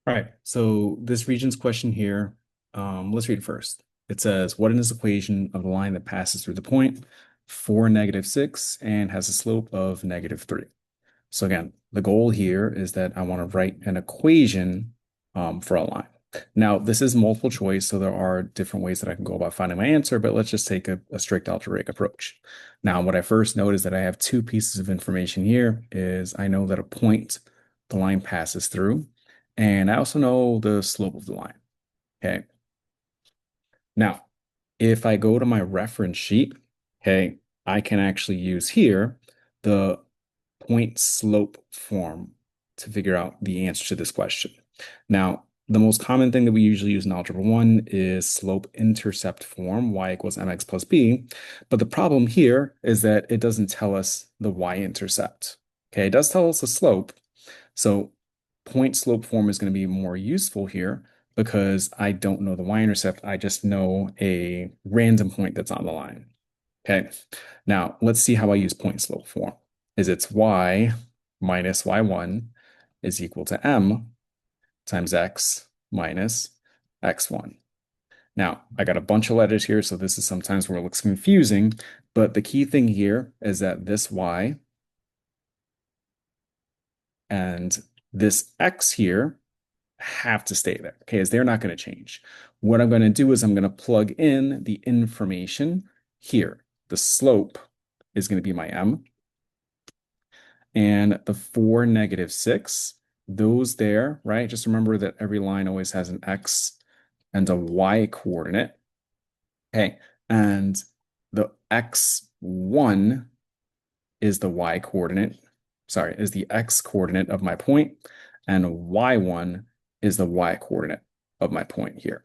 All right, so this region's question here, let's read it first. It says, what is this equation of the line that passes through the point 4, -6 and has a slope of -3? So again, the goal here is that I want to write an equation for a line. Now, this is multiple choice, so there are different ways that I can go about finding my answer, but let's just take a strict algebraic approach. Now, what I first note is that I have two pieces of information here is I know that a point the line passes through, and I also know the slope of the line, okay? Now, if I go to my reference sheet, okay, I can actually use here the point slope form to figure out the answer to this question. Now, the most common thing that we usually use in Algebra 1 is slope intercept form, y equals mx plus b. But the problem here is that it doesn't tell us the y-intercept. Okay, it does tell us the slope. So point slope form is going to be more useful here because I don't know the y-intercept. I just know a random point that's on the line. Okay, now let's see how I use point slope form. Is it's y minus y1 is equal to m times x minus x1. Now, I got a bunch of letters here, so this is sometimes where it looks confusing, but the key thing here is that this y and this x here have to stay there, okay, as they're not going to change. What I'm going to do is I'm going to plug in the information here. The slope is going to be my m, and the 4, -6, those there, right? Just remember that every line always has an x and a y coordinate. Okay, and the x1 is the y coordinate, sorry, is the x coordinate of my point, and y1 is the y coordinate of my point here.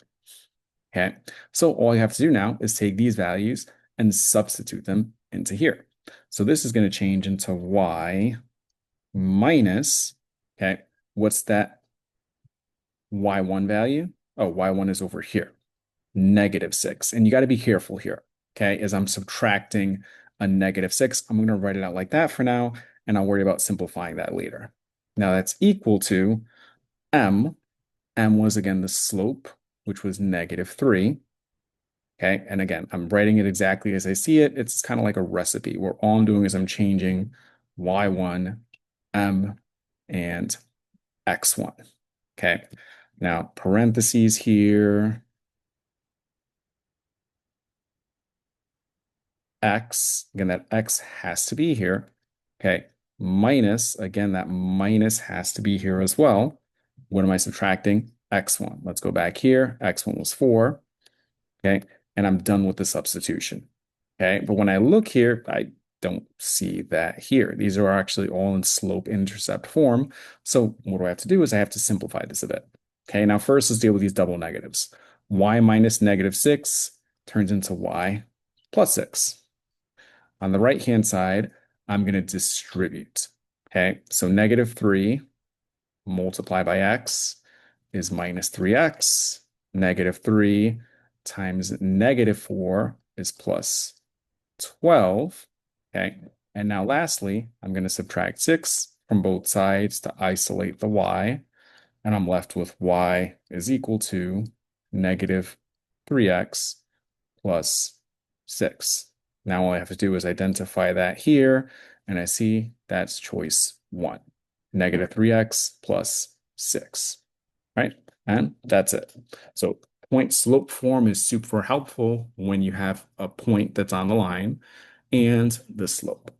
Okay, so all you have to do now is take these values and substitute them into here. So this is going to change into y minus, okay, what's that y1 value? Oh, y1 is over here, -6. And you got to be careful here, okay, as I'm subtracting a -6. I'm going to write it out like that for now, and I'll worry about simplifying that later. Now that's equal to m. M was again the slope, which was -3. Okay, and again, I'm writing it exactly as I see it. It's kind of like a recipe where all I'm doing is I'm changing y1, m, and x1. Okay, now parentheses here, x, again, that x has to be here. Okay, minus, again, that minus has to be here as well. What am I subtracting? X1. Let's go back here. X1 was 4. Okay, and I'm done with the substitution. Okay, but when I look here, I don't see that here. These are actually all in slope intercept form. So what do I have to do is I have to simplify this a bit. Okay, now first let's deal with these double negatives. Y minus -6 turns into y plus 6. On the right-hand side, I'm going to distribute. Okay, so -3 multiplied by x is -3x. -3 times -4 is plus 12. Okay, and now lastly, I'm going to subtract 6 from both sides to isolate the y, and I'm left with y is equal to -3x plus 6. Now all I have to do is identify that here, and I see that's choice 1, -3x plus 6, right? And that's it. So point slope form is super helpful when you have a point that's on the line and the slope.